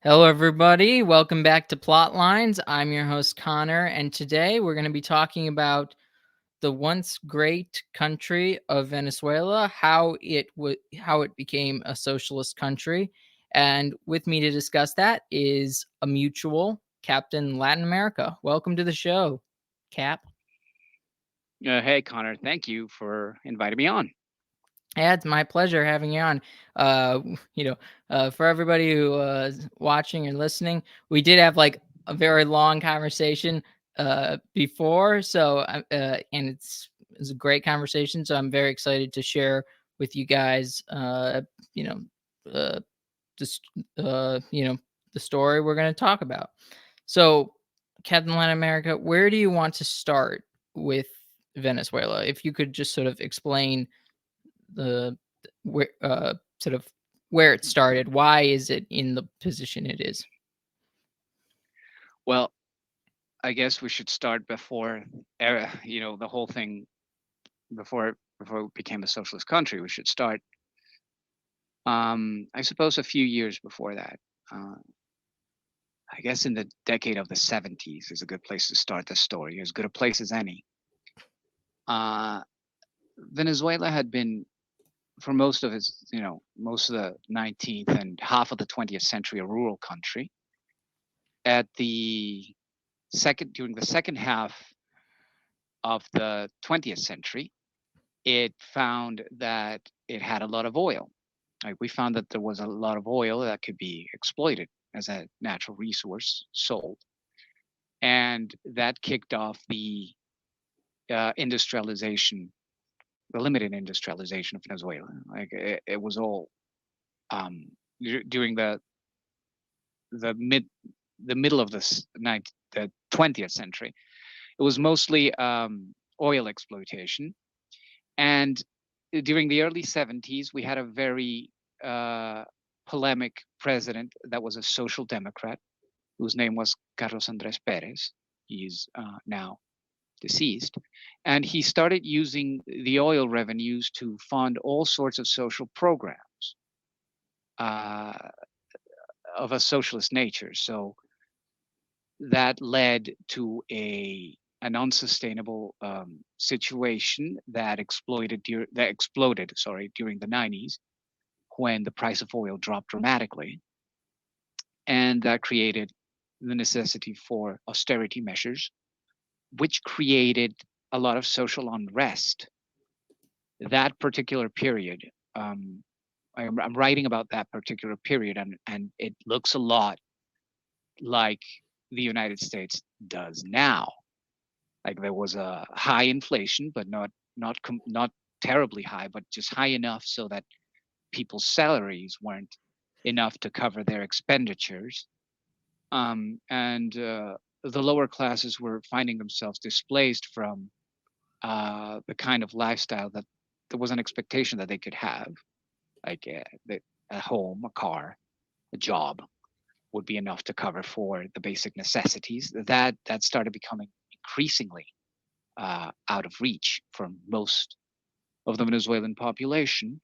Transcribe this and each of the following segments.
Hello, everybody. Welcome back to Plotlines. I'm your host, Connor, and today we're going to be talking about the once great country of Venezuela, how it became a socialist country. And with me to discuss that is a mutual, Captain Latin America. Welcome to the show, Cap. Hey, Connor, thank you for inviting me on. Yeah, it's my pleasure having you on. Uh, for everybody who is watching and listening, we did have like a very long conversation before, and it's a great conversation. So I'm very excited to share with you guys, you know, uh, just the story we're going to talk about. So, Captain Latin America, where do you want to start with Venezuela? If you could just sort of explain the where sort of where it started. Why is it in the position it is? Well, I guess we should start before, the whole thing before it became a socialist country. We should start, I suppose, a few years before that. Uh, I guess in the decade of the 70s is a good place to start the story, as good a place as any. Uh, Venezuela had been, for most of the 19th and half of the 20th century, a rural country. At the during the second half of the 20th century, it found that it had a lot of oil. Like we found that there was a lot of oil that could be exploited as a natural resource, sold, and that kicked off the industrialization, the limited industrialization of Venezuela. Like it was all um, during the mid the middle of the 20th century. It was mostly oil exploitation. And during the early 70s, we had a very uh, polemic president that was a social democrat, whose name was Carlos Andres Perez. He's now deceased. And he started using the oil revenues to fund all sorts of social programs uh, of a socialist nature. So that led to an unsustainable situation that exploded, during the 90s, when the price of oil dropped dramatically, and that created the necessity for austerity measures, which created a lot of social unrest. That particular period, um, I'm writing about that particular period, and it looks a lot like the United States does now. Like there was a high inflation, but not terribly high, but just high enough so that people's salaries weren't enough to cover their expenditures, and the lower classes were finding themselves displaced from the kind of lifestyle that there was an expectation that they could have, like a home, a car, a job would be enough to cover for the basic necessities. That started becoming increasingly out of reach for most of the Venezuelan population.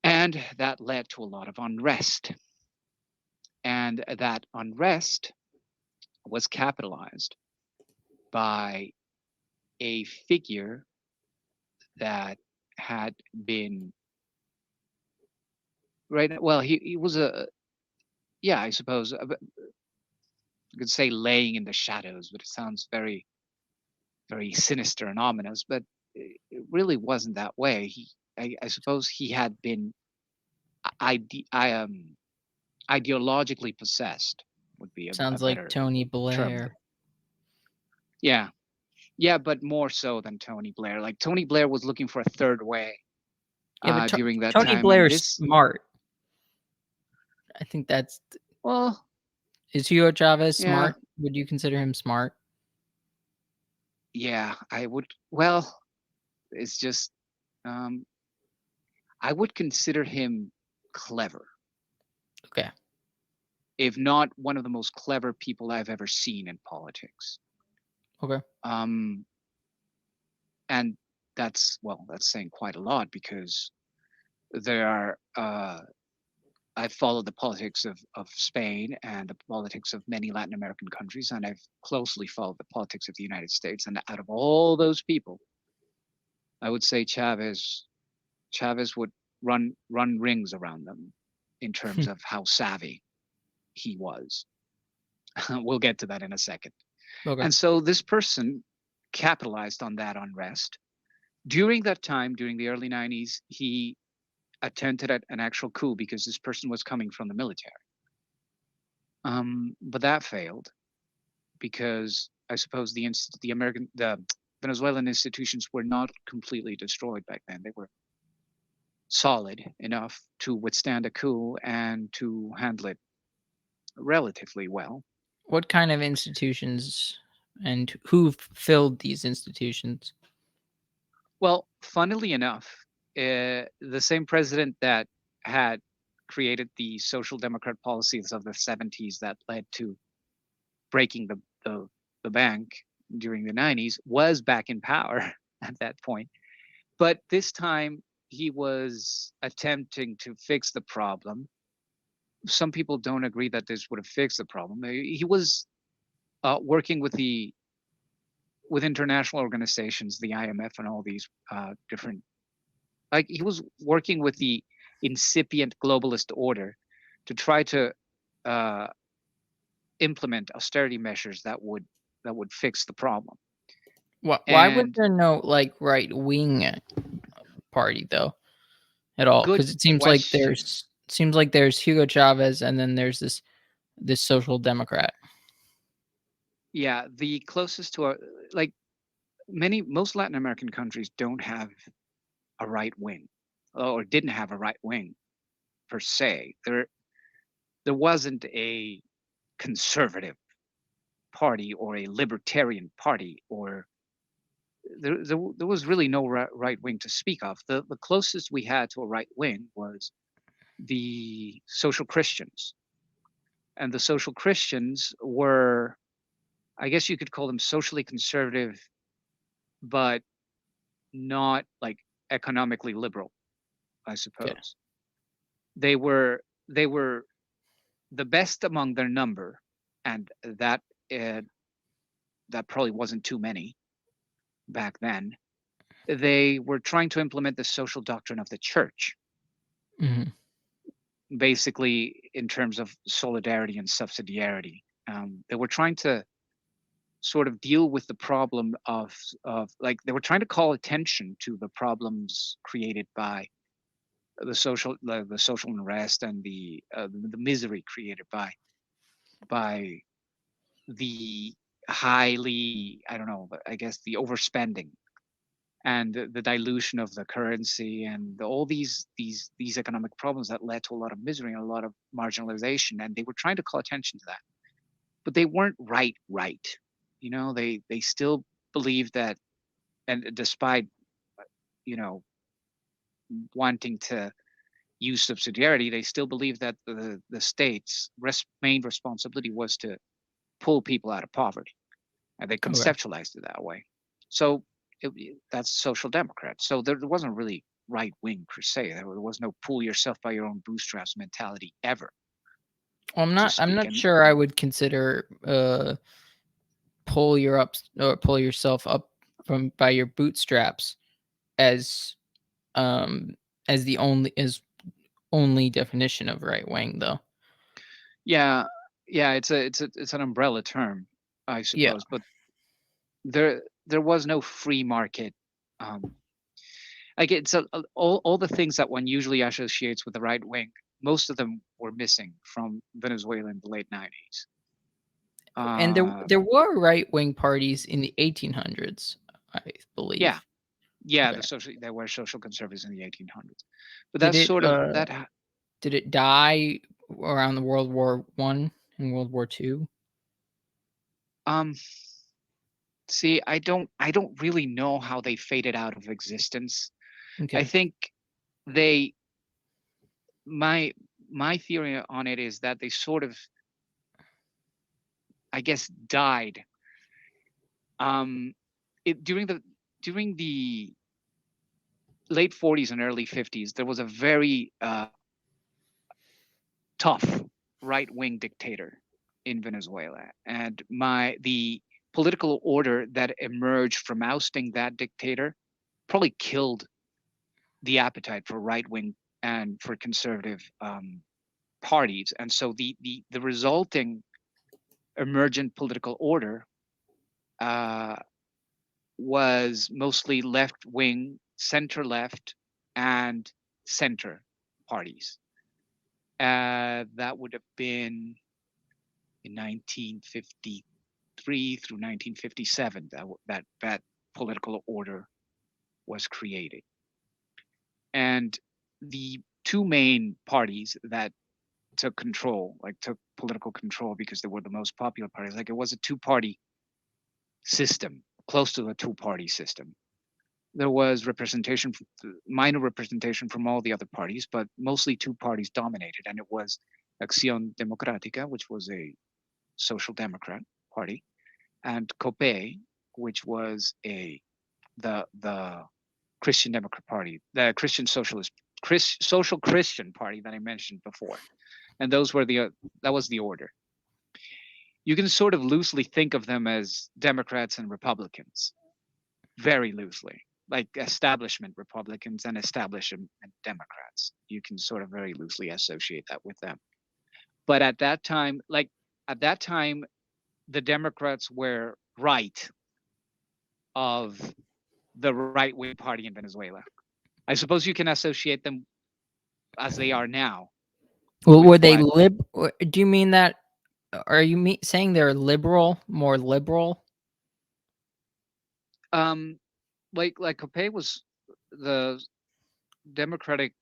And that led to a lot of unrest. And that unrest was capitalized by a figure that had been right. Well, he was yeah, I suppose you could say laying in the shadows, but it sounds very sinister and ominous. But it really wasn't that way. I suppose he had been ide- I ideologically possessed would be a Sounds like better Tony term. Blair. Yeah, yeah, but more so than Tony Blair. Like Tony Blair was looking for a third way Yeah, but during that Tony time, and Blair's this, smart. I think that's well, is Hugo Chavez yeah, smart? Would you consider him smart? yeah, I would. Well, it's just um, I would consider him clever, Okay, if not one of the most clever people I've ever seen in politics. okay. Um, and that's saying quite a lot because there are I've followed the politics of Spain and the politics of many Latin American countries, and I've closely followed the politics of the United States. And out of all those people, I would say Chavez would run rings around them in terms of how savvy he was. We'll get to that in a second. Okay. And so this person capitalized on that unrest. During that time, during the early 90s, he attempted at an actual coup because this person was coming from the military. But that failed because I suppose the Venezuelan institutions were not completely destroyed back then. They were solid enough to withstand a coup and to handle it relatively well. What kind of institutions and who filled these institutions? Well, funnily enough, the same president that had created the social democrat policies of the 70s that led to breaking the bank during the 90s was back in power at that point. But this time he was attempting to fix the problem. Some people don't agree that this would have fixed the problem. He was working with international organizations, the IMF, and all these different. Like he was working with the incipient globalist order to try to uh, implement austerity measures that would fix the problem. Why was And there no like right wing party though at all? good Because it seems like question. there's Hugo Chavez and then there's this social democrat. Yeah, the closest to our like most Latin American countries don't have a right wing, or didn't have a right wing per se. There wasn't a conservative party or a libertarian party, or there was really no right wing to speak of. The closest we had to a right wing was the social Christians, and the social Christians were, I guess you could call them socially conservative, but not like economically liberal, I Okay. suppose. They were the best among their number, and uh, that probably wasn't too many back then. They were trying to implement the social doctrine of the church, Hmm. basically in terms of solidarity and subsidiarity. They were trying to sort of deal with the problem of like they were trying to call attention to the problems created by the social unrest and the misery created by the highly, I don't know, I guess the overspending and the dilution of the currency and all these economic problems that led to a lot of misery and a lot of marginalization. And they were trying to call attention to that, but they weren't right. They still believed that, and despite you know wanting to use subsidiarity, they still believed that the state's main responsibility was to pull people out of poverty, and they Okay. conceptualized it that way. So that's social democrat. So there wasn't really right wing per se. There was no pull yourself by your own bootstraps mentality ever, Well, to I'm speak. not And sure I would consider pull yourself up from by your bootstraps as um the only definition of right wing though. yeah, yeah, it's an umbrella term, I Yeah. suppose. But there was no free market. Um, like all the things that one usually associates with the right wing. Most of them were missing from Venezuela in the late 90s. And Uh, there were right wing parties in the 1800s, I yeah, believe. yeah, Okay. there were social conservatives in the 1800s, but Did that's it sort of that. did it die around the World War One and World War Two? Um, see, I don't really know how they faded out of existence. I Okay. think they my my theory on it is that they sort of, I guess, died. Um, during the late 40s and early 50s, there was a very tough right-wing dictator in Venezuela, and the political order that emerged from ousting that dictator probably killed the appetite for right-wing and for conservative parties, and so the resulting emergent political order uh, was mostly left-wing, center-left, and center parties. That would have been in 1953 through 1957 that political order was created. And the two main parties that took political control because they were the most popular parties, like it was a two-party system, close to a two-party system. There was representation, minor representation from all the other parties, but mostly two parties dominated, and it was Acción Democrática, which was a social democrat party, and COPE, which was the Christian Democrat Party, the Christian Socialist, Social Christian Party that I mentioned before, and that was the order. You can sort of loosely think of them as Democrats and Republicans, very loosely, like establishment Republicans and establishment Democrats. You can sort of very loosely associate that with them. But at that time, the Democrats were right of the right-wing party in Venezuela. I suppose you can associate them as they are now Well, with were they what do you mean that are you saying they're liberal, more liberal? um like Copé was the Democratic,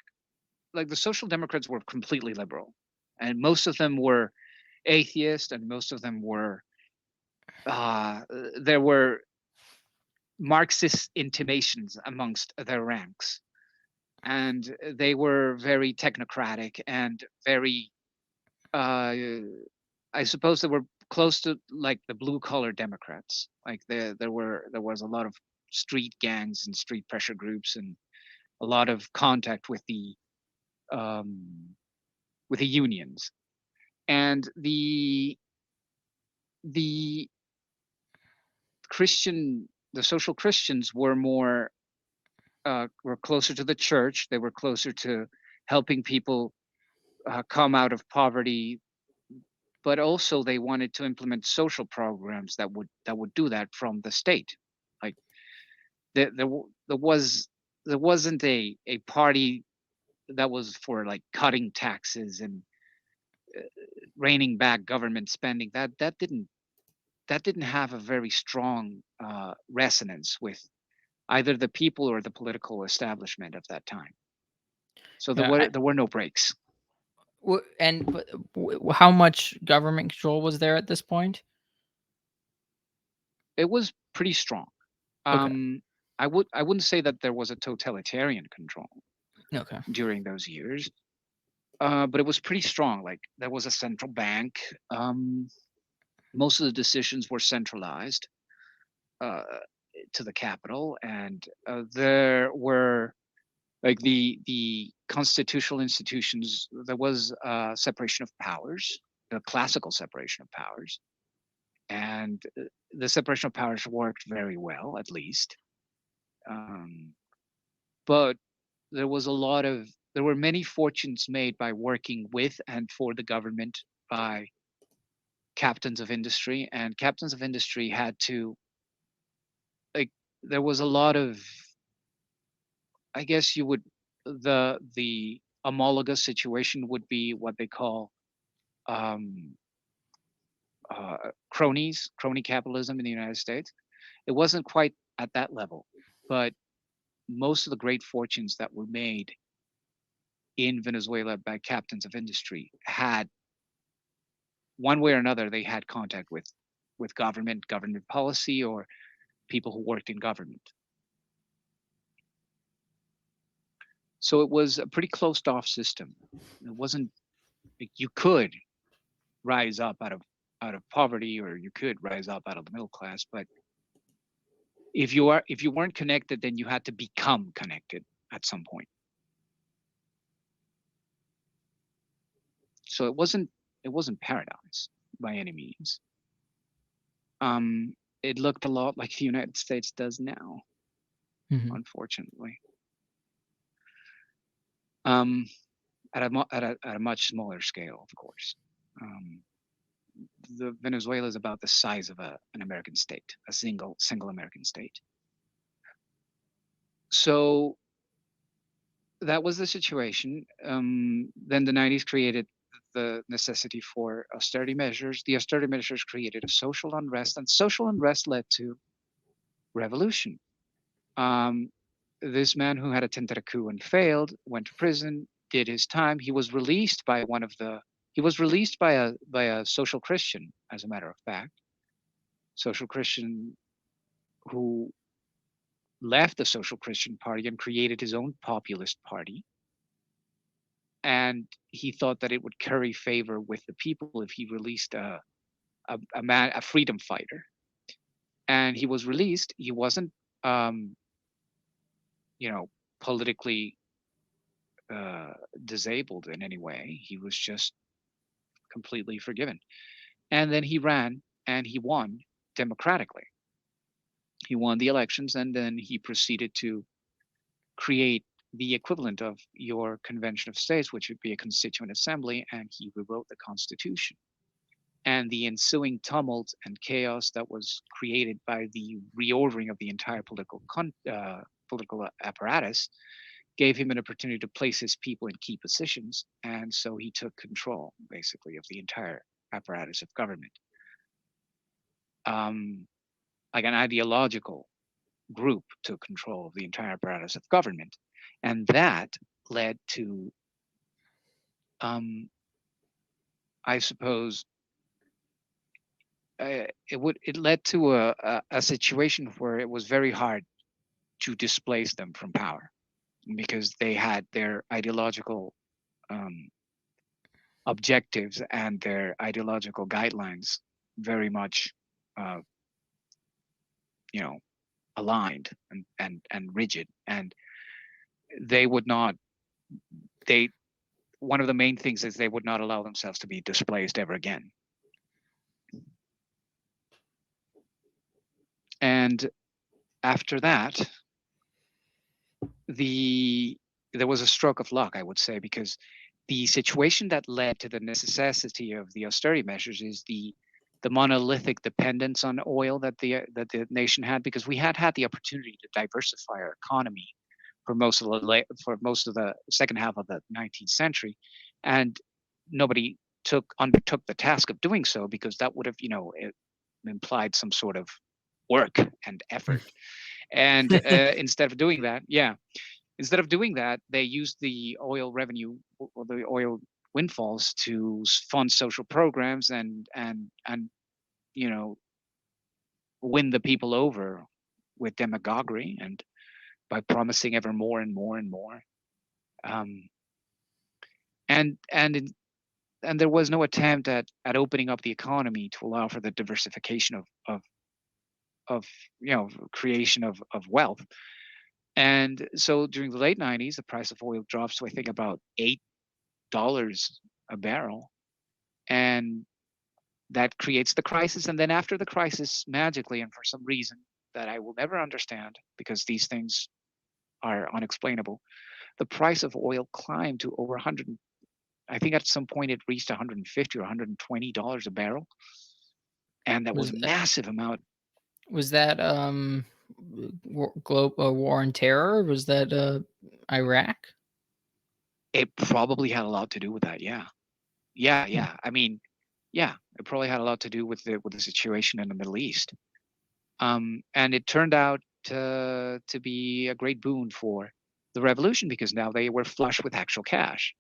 like the Social Democrats were completely liberal, and most of them were atheist, and most of them were there were Marxist intimations amongst their ranks, and they were very technocratic and very uh, I suppose they were close to like the blue collar Democrats. Like there was a lot of street gangs and street pressure groups and a lot of contact um, with the unions, and the the social Christians were closer to the church. They were closer to helping people come out of poverty, but also they wanted to implement social programs that would do that from the state. Like there was there wasn't a party that was for like cutting taxes and reining back government spending. That didn't have a very strong resonance with either the people or the political establishment of that time. So Yeah, there were no breaks. and how much government control was there at this point? It was pretty strong. Okay, Um, I wouldn't say that there was a totalitarian control okay. during those years, but it was pretty strong. Like there was a central bank. Most of the decisions were centralized uh, to the capital, and there were like the constitutional institutions. There was separation of powers, the classical separation of powers, and the separation of powers worked very well, at least. Um, but there was a lot of there were many fortunes made by working with and for the government by captains of industry, and captains of industry had to like there was a lot of, I guess you would, the homologous situation would be what they call um, crony capitalism in the United States. It wasn't quite at that level, but most of the great fortunes that were made in Venezuela by captains of industry had, one way or another, they had contact with government policy, or people who worked in government. So it was a pretty closed off system. It wasn't like you could rise up out of poverty, or you could rise up out of the middle class, but if you weren't connected, then you had to become connected at some point. So it wasn't paradise by any means. Um, it looked a lot like the United States does now, Mhm. unfortunately. Um, at a much smaller scale, of course. Um, the Venezuela is about the size of an American state, a single American state. So that was the situation. Then the 90s created the necessity for austerity measures. The austerity measures created a social unrest, and social unrest led to revolution. Um, this man who had attempted a coup and failed went to prison, did his time. He was released by one of the. He was released by a social Christian, as a matter of fact, social Christian who left the social Christian party and created his own populist party. And he thought that it would curry favor with the people if he released a freedom fighter. And he was released. He wasn't, um, you know, politically uh, disabled in any way. He was just completely forgiven. And then he ran and he won democratically. He won the elections, and then he proceeded to create the equivalent of your convention of states, which would be a constituent assembly, and he rewrote the constitution. And the ensuing tumult and chaos that was created by the reordering of the entire political apparatus gave him an opportunity to place his people in key positions, and so he took control, basically, of the entire apparatus of government, um, like an ideological group took control of the entire apparatus of government, and that led to, um, I suppose, it led to a situation where it was very hard to displace them from power because they had their ideological um, objectives and their ideological guidelines very much, uh, you know, aligned and rigid, and they would not. They One of the main things is they would not allow themselves to be displaced ever again. And after that, the there was a stroke of luck, I would say, because the situation that led to the necessity of the austerity measures is the monolithic dependence on oil that the nation had, because we had the opportunity to diversify our economy for most of the second half of the 19th century, and nobody undertook the task of doing so because that would have implied some sort of work and effort. And instead of doing that, they used the oil revenue or the oil windfalls to fund social programs and you know win the people over with demagoguery and by promising ever more and more and more. Um, and and in, and there was no attempt at opening up the economy to allow for the diversification of creation of wealth. And so during the late 90s, the price of oil drops to I think about $8 a barrel, and that creates the crisis. And then after the crisis, magically and for some reason that I will never understand because these things are unexplainable, the price of oil climbed to over 100. I think at some point it reached 150 or $120 a barrel, and that was Was a that massive amount. was that, war on terror? Was that, Iraq? It probably had a lot to do with that. Yeah, yeah, Hmm. yeah. I mean, yeah, it probably had a lot to do with the situation in the Middle East. And it turned out to be a great boon for the revolution because now they were flush with actual cash.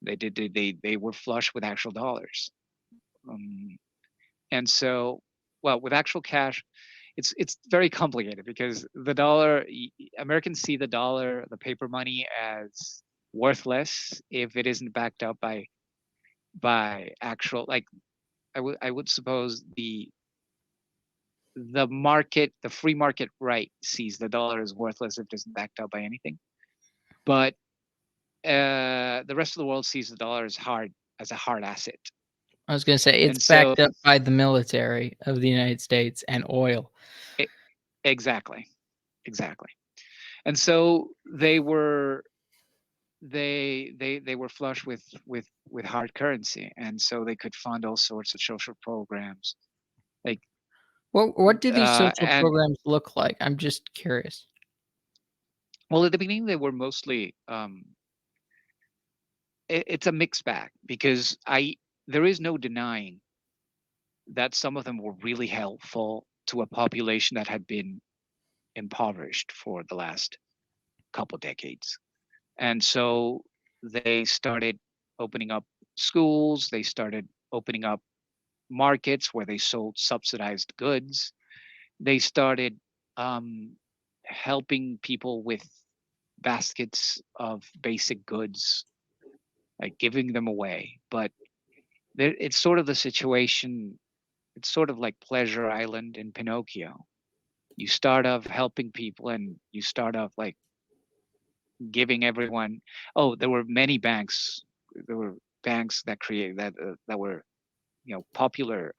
They were flush with actual dollars. Um, and so, well, with actual cash, it's very complicated because the dollar, Americans see the dollar, the paper money, as worthless if it isn't backed up by actual, like, I would suppose the free market right sees the dollar as worthless if it isn't backed up by anything. But the rest of the world sees the dollar as hard as a hard asset. I was gonna say it's And so backed up by the military of the United States and oil. e- exactly, exactly. And so they were flush with hard currency, and so they could fund all sorts of social programs. Like What do these social and programs look like? I'm just curious. well, at the beginning they were mostly it's a mixed bag, because I there is no denying that some of them were really helpful to a population that had been impoverished for the last couple decades. And so they started opening up schools, they started opening up markets where they sold subsidized goods. They started um, helping people with baskets of basic goods, like giving them away. But it's sort of the situation, it's sort of like Pleasure Island in Pinocchio. You start off helping people and you start off like giving everyone. Oh, there were many banks. There were banks that created that were popular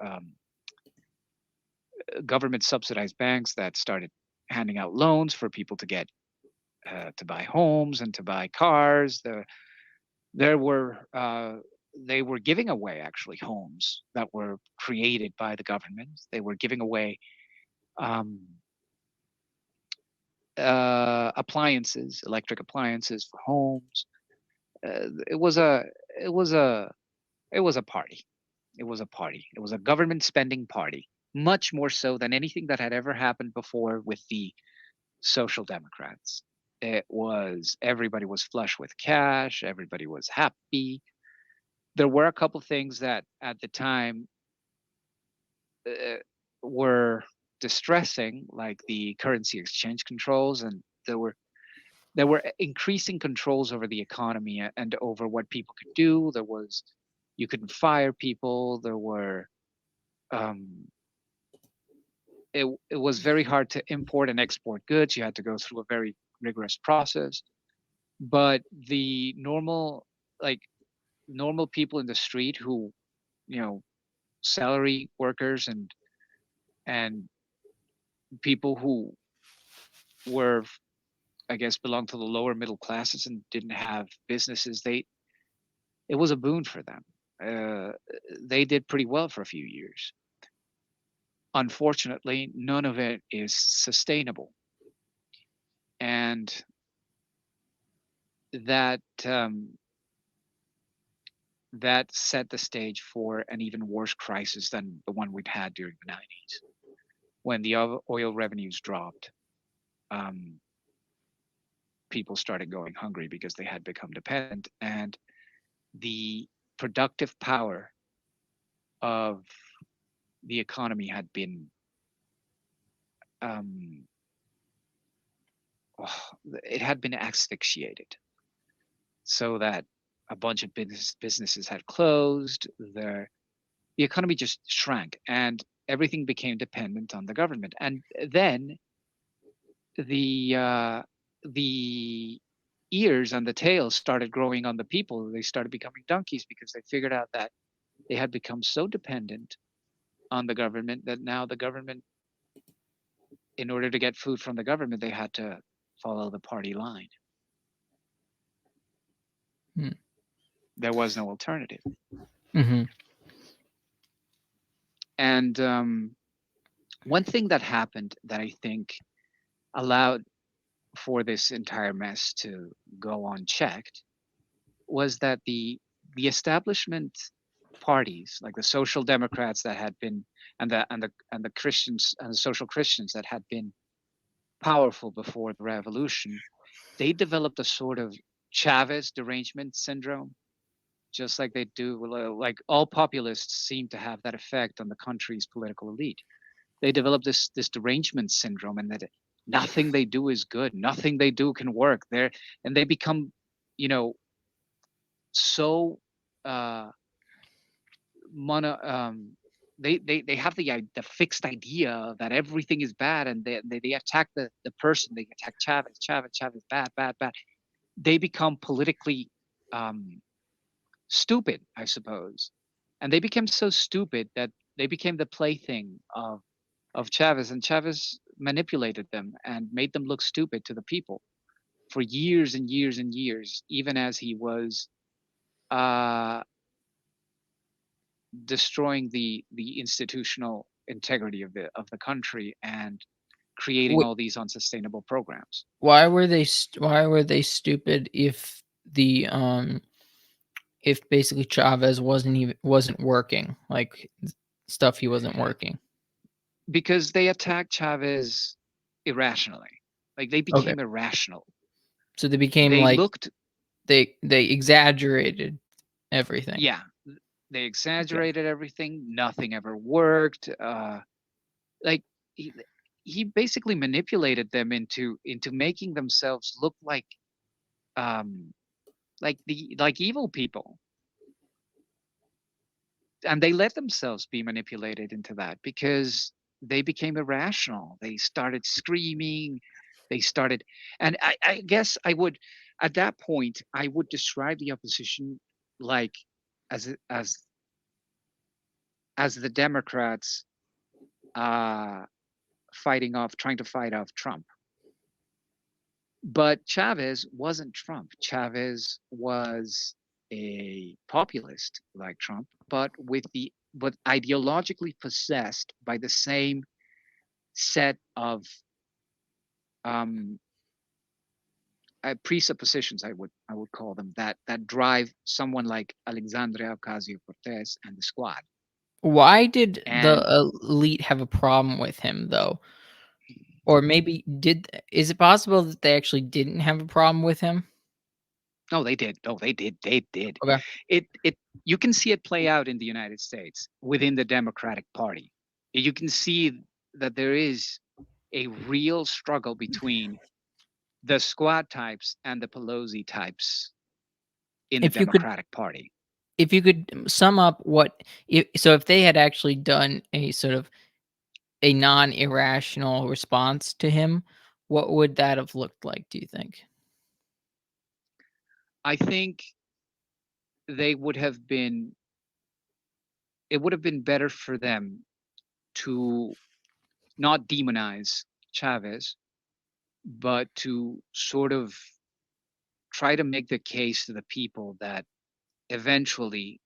government subsidized banks that started handing out loans for people to get to buy homes and to buy cars. There were they were giving away actually homes that were created by the government. They were giving away um, appliances, electric appliances for homes. It was a it was a it was a party. It was a party. It was a government spending party, much more so than anything that had ever happened before with the Social Democrats. It was everybody was flush with cash. Everybody was happy. There were a couple things that at the time uh, were distressing, like the currency exchange controls, and there were increasing controls over the economy and over what people could do. There was you couldn't fire people. There were um, it was very hard to import and export goods. You had to go through a very rigorous process. But the like normal people in the street who, you know, salary workers and people who were, I guess, belonged to the lower middle classes and didn't have businesses, it was a boon for them. Uh, they did pretty well for a few years. Unfortunately, none of it is sustainable, and that that set the stage for an even worse crisis than the one we'd had during the 90s when the oil revenues dropped. Um, People started going hungry because they had become dependent, and the productive power of the economy had been um, oh, it had been asphyxiated, so that a bunch of businesses had closed. The economy just shrank, and everything became dependent on the government. And then the uh, the ears and the tails started growing on the people. They started becoming donkeys because they figured out that they had become so dependent on the government that now the government, in order to get food from the government, they had to follow the party line. Hmm. There was no alternative. Mhm. And one thing that happened that I think allowed for this entire mess to go unchecked was that the establishment parties, like the social democrats that had been, and the Christians and the social Christians that had been powerful before the revolution, they developed a sort of Chavez derangement syndrome, just like they do, like all populists seem to have that effect on the country's political elite. They develop this derangement syndrome, and that nothing they do is good, nothing they do can work. And they become, you know, so uh, mono. They have the fixed idea that everything is bad, and they attack the person. They attack Chavez, bad, bad, bad. They become politically um, stupid, I suppose. And they became so stupid that they became the plaything of Chavez, and Chavez manipulated them and made them look stupid to the people for years and years and years, even as he was uh, destroying the institutional integrity of the country and creating Wh- all these unsustainable programs. why were they stupid if basically Chavez wasn't working, like stuff he wasn't working. Because they attacked Chavez irrationally. Like they Okay. became irrational. So they became They like looked, they exaggerated everything. yeah, they Okay. exaggerated everything. Nothing ever worked. Like he, he basically manipulated them into making themselves look um like evil people, and they let themselves be manipulated into that because they became irrational. They started screaming. They started, and I guess I would, at that point, I would describe the opposition like as as the Democrats uh, trying to fight off Trump. But Chavez wasn't Trump. Chavez was a populist like Trump, but ideologically possessed by the same set of um, presuppositions. I would call them that drive someone like Alexandria Ocasio Cortez and the Squad. Why did the And elite have a problem with him though? Or maybe is it possible that they actually didn't have a problem with him? no, they did. No, they did. They did. Okay. It you can see it play out in the United States within the Democratic Party. You can see that there is a real struggle between the Squad types and the Pelosi types in the If you could Democratic Party. if you could sum up if they had actually done a sort of a non-irrational response to him, what would that have looked like, do you think? I think they would have been it would have been better for them to not demonize Chavez, but to sort of try to make the case to the people that eventually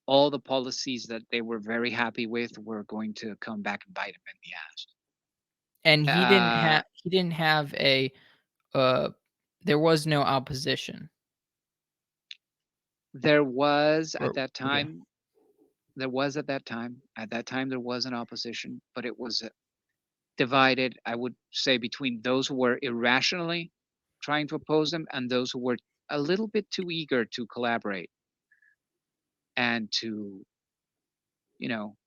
all the policies that they were very happy with were going to come back and bite them in the And ass. he didn't have a, uh there was no opposition, There was at or that okay. time, there was at that time, at that time, there was an opposition, but it was divided, I would say, between those who were irrationally trying to oppose them and those who were a little bit too eager to collaborate and you know,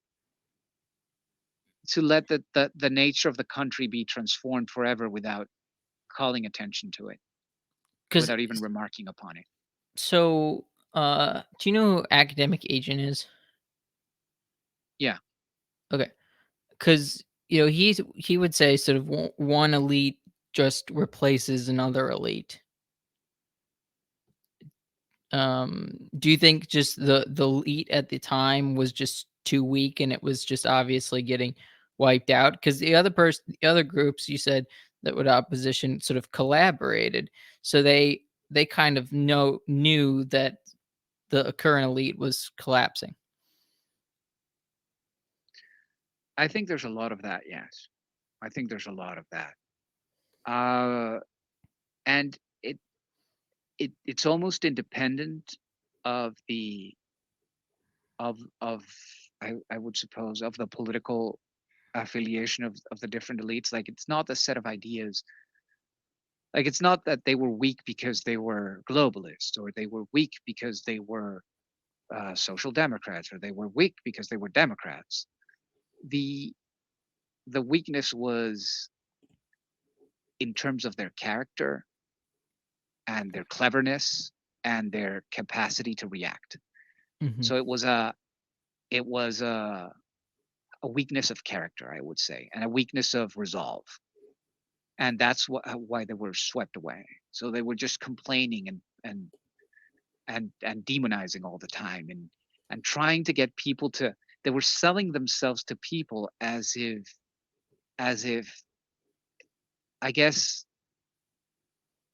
to let the nature of the country be transformed forever without calling attention to it, 'Cause without even remarking upon it. so, do you know who Academic Agent is? Yeah, Okay, because he would say sort of one elite just replaces another elite. Do you think just the elite at the time was just too weak and it was just obviously getting wiped out? Because the other groups you said that would opposition sort of collaborated, so they kind of knew that the current elite was collapsing. I think there's a lot of that. Yes, I think there's a lot of that. Uh, and it's almost independent of the of I would suppose of the political affiliation of the different elites. Like it's not the set of ideas. Like it's not that they were weak because they were globalists or they were weak because they were social democrats or they were weak because they were Democrats. The the weakness was in terms of their character and their cleverness and their capacity to react. Mhm. So it was a weakness of character, I would say, and a weakness of resolve, and that's why they were swept away. So they were just complaining and demonizing all the time, and trying to get people to, they were selling themselves to people as if I guess,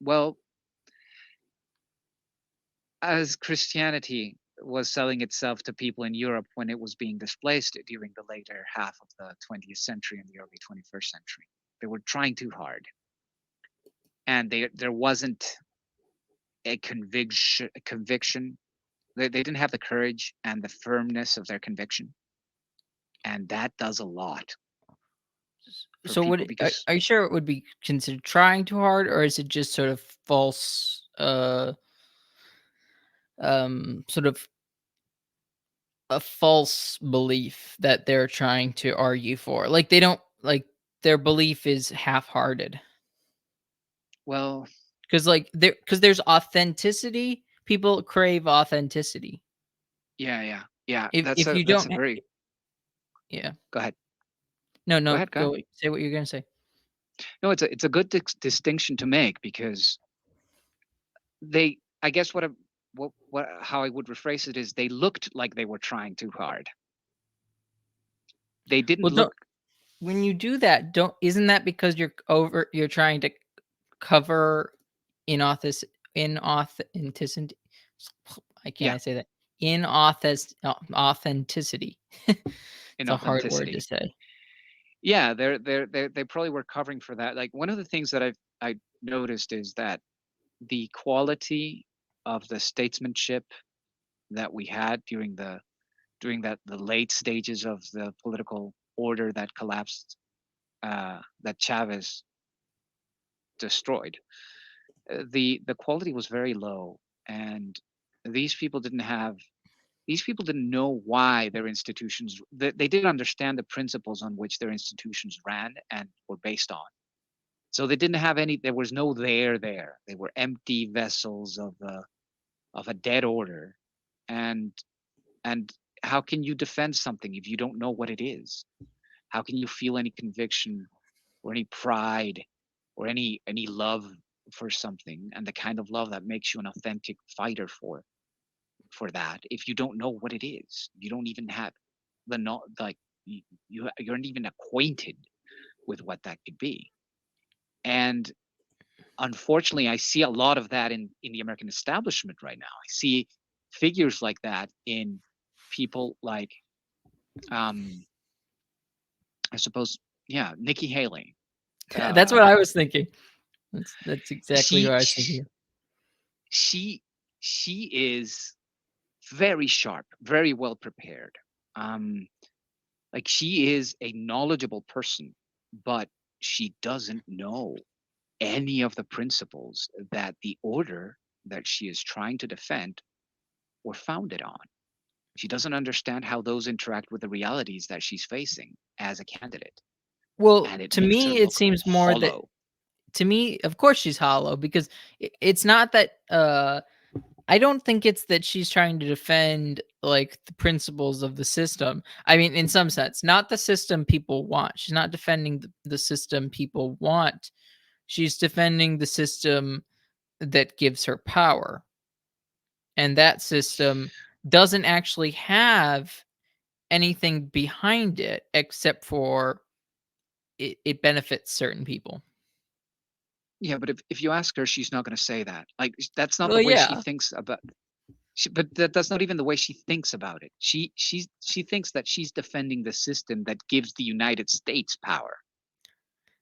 well, as Christianity was selling itself to people in Europe when it was being displaced during the later half of the 20th century and the early 21st century. They were trying too hard, and there wasn't a conviction. They didn't have the courage and the firmness of their conviction, and that does a lot for So people would because, are you sure it would be considered trying too hard, or is it just sort of false, sort of a false belief that they're trying to argue for? Like, they don't like, their belief is half-hearted. well, 'Cause, like, there's authenticity. People crave authenticity. yeah, yeah, yeah. If you That's a don't very, yeah. go ahead, No, go no, ahead, go ahead. go say what you're gonna say. No, it's a good distinction to make because they, I guess what how I would rephrase it is they looked like they were trying too hard. They didn't Well, don't look. when you do that, don't isn't that because you're trying to cover inauthis inauthenticity. Why can't Yeah, I say that? Authenticity. It's a hard word to inauthenticity. say. Yeah, they probably were covering for that. Like one of the things that I noticed is that the quality of the statesmanship that we had during that the late stages of the political order that collapsed, that Chavez destroyed, the quality was very low, and these people didn't have these people didn't know why their institutions, they didn't understand the principles on which their institutions ran and were based on. So they didn't have any, there was no there. They were empty vessels of a dead order. And and how can you defend something if you don't know what it is? How can you feel any conviction or any pride or any love for something, and the kind of love that makes you an authentic fighter for that, if you don't know what it is? You don't even have the not like you aren't even acquainted with what that could be. And unfortunately, I see a lot of that in the American establishment right now. I see figures like that in people like, um, I suppose, yeah, Nikki Haley. That's what Uh, I was thinking. That's exactly what she I was she thinking. she she is very sharp, very well prepared. Um, like she is a knowledgeable person, but she doesn't know any of the principles that the order that she is trying to defend were founded on. She doesn't understand how those interact with the realities that she's facing as a candidate, Well, and it to makes her me, it look seems more that hollow. to me, of course, she's hollow because it's not that. I don't think it's that she's trying to defend like the principles of the system. I mean, in some sense, not the system people want. She's not defending the system people want. She's defending the system that gives her power. And that system doesn't actually have anything behind it except for it benefits certain people. Yeah, but if you ask her, she's not going to say that. Like that's not Well, the way she yeah, thinks about. But that's not even the way she thinks about it. She thinks that she's defending the system that gives the United States power.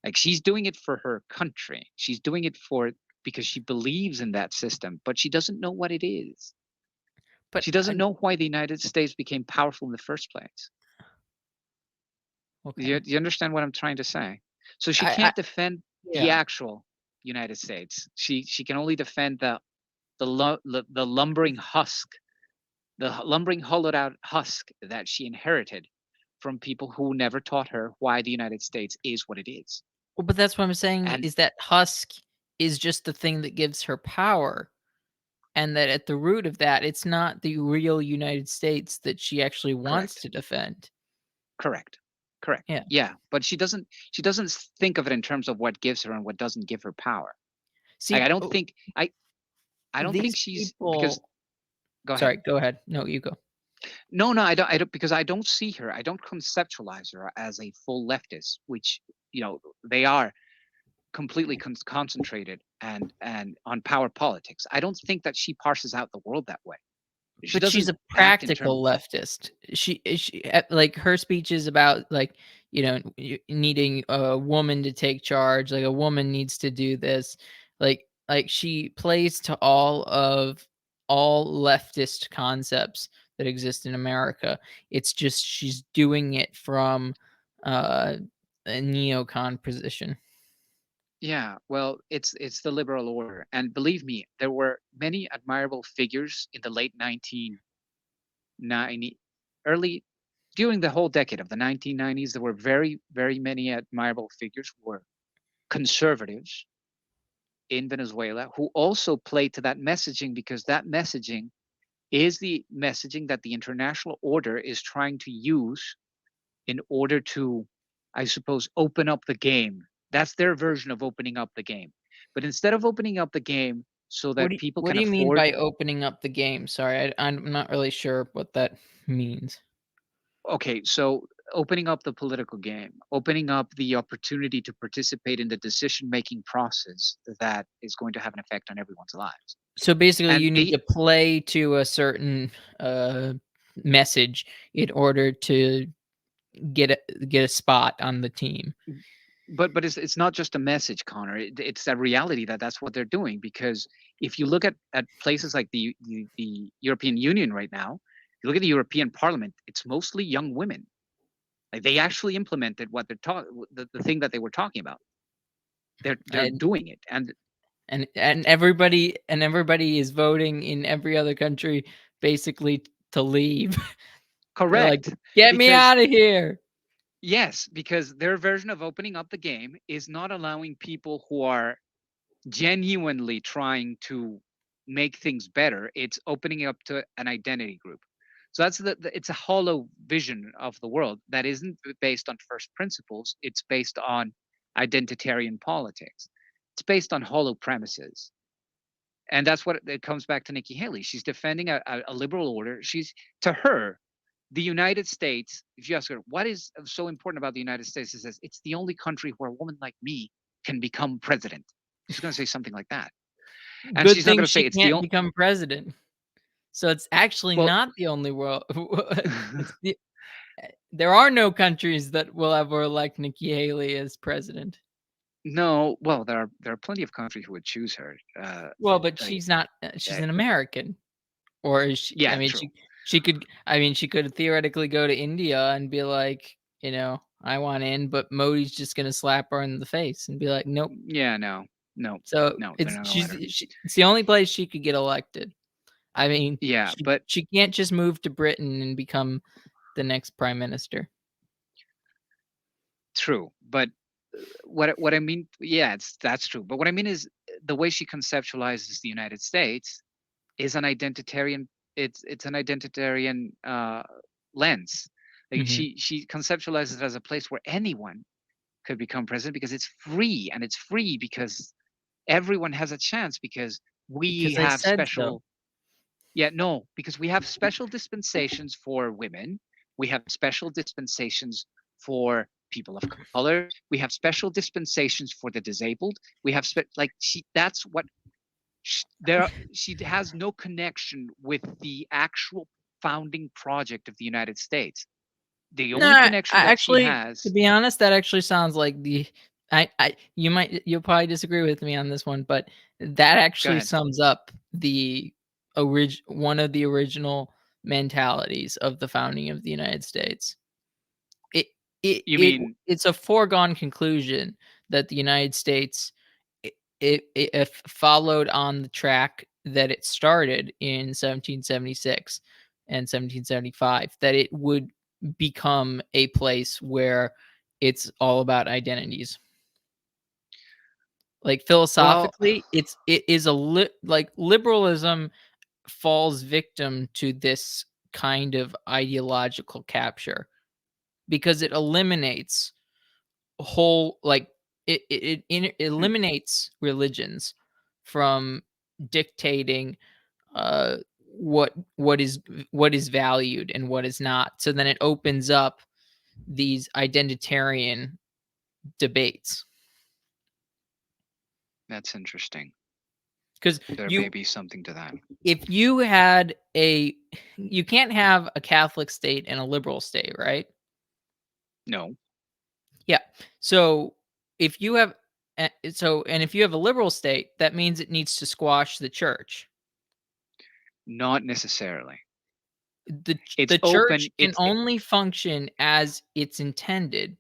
Like she's doing it for her country. She's doing it for because she believes in that system, but she doesn't know what it is. but She doesn't know why the United States became powerful in the first place. okay. Do you understand what I'm trying to say? So she I can't defend the yeah. actual United States. She can only defend the lumbering husk, the lumbering hollowed out husk that she inherited from people who never taught her why the United States is what it is. Well, but that's what I'm saying And is that husk is just the thing that gives her power, and that at the root of that, it's not the real United States that she actually wants correct, to defend. correct, correct. Yeah. Yeah, but she doesn't think of it in terms of what gives her and what doesn't give her power. Like See, I don't think these she's because people Go ahead. Sorry, go ahead. No, you go. No, no, I don't, because I don't see her. I don't conceptualize her as a full leftist, which they are completely concentrated and on power politics. I don't think that she parses out the world that way. She But she's doesn't a act in terms. practical leftist. Like, her speech is about, like, needing a woman to take charge, like, a woman needs to do this. She plays to all leftist concepts that exist in America. It's just she's doing it from, uh, a neocon position. Yeah, well, it's the liberal order, and believe me, there were many admirable figures in the late 1990, early during the whole decade of the 1990s. There were very, very many admirable figures who were conservatives in Venezuela who also played to that messaging, because that messaging is the messaging that the international order is trying to use in order to, I suppose, open up the game. That's their version of opening up the game. But instead of opening up the game so that people What can do you mean afford, by opening up the game? Sorry, I'm not really sure what that means. okay, so opening up the political game, opening up the opportunity to participate in the decision making process that is going to have an effect on everyone's lives. So basically, And you need to play to a certain, message in order to get a spot on the team. but it's not just a message, Connor. It's a reality that that's what they're doing. Because if you look at places like the European Union right now, you look at the European Parliament, it's mostly young women. Like, they actually implemented what they're talking, the thing that they were talking about. They're And doing it, and everybody is voting in every other country basically to leave. They're like, correct. "Get me Because out of here." yes, because their version of opening up the game is not allowing people who are genuinely trying to make things better. It's opening up to an identity group. So that's it's a hollow vision of the world that isn't based on first principles. It's based on identitarian politics. It's based on hollow premises. And that's what it comes back to Nikki Haley. She's defending a liberal order. To her, the United States, if you ask her, what is so important about the United States? She says, it's the only country where a woman like me can become president. She's going to say something like that. And Good she's not thing going to say she it's the can't only, become president. So it's actually well, not the only world. It's the There are no countries that will ever elect Nikki Haley as president. no, well, there are plenty of countries who would choose her. Well, but Like, she's not, she's an American. Or is she, I yeah, mean, true. she could theoretically go to India and be like, "I want in," but Modi's just gonna slap her in the face and be like, "Nope." Yeah, no, no, So, no, they're not going to let her. it's the only place she could get elected. I mean, Yeah, but she can't just move to Britain and become the next prime minister. true. But what I mean, yeah, that's true. But what I mean is, the way she conceptualizes the United States is an identitarian. It's an identitarian lens. Like, Mhm. she conceptualizes it as a place where anyone could become president, because it's free, and it's free because everyone has a chance, because we Because I have said so. special. Yeah, no, because we have special dispensations for women. We have special dispensations for people of color. We have special dispensations for the disabled. We have like, that's what she has no connection with the actual founding project of the United States. The No, only connection that she to has. be honest, that actually sounds like the you'll probably disagree with me on this one, but that Go actually ahead. sums up one of the original mentalities of the founding of the United States. It You mean, it's a foregone conclusion that the United States, it if followed on the track that it started in 1776 and 1775, that it would become a place where it's all about identities. Like, well, philosophically, it is like, liberalism falls victim to this kind of ideological capture because it eliminates whole like it hmm, eliminates religions from dictating uh what is valued and what is not. So then it opens up these identitarian debates. That's interesting. Because There may be something to that. if you had you can't have a Catholic state and a liberal state, right? No, Yeah. So if you have and if you have a liberal state, that means it needs to squash the church. not necessarily. It's The church open. can It's only function as it's intended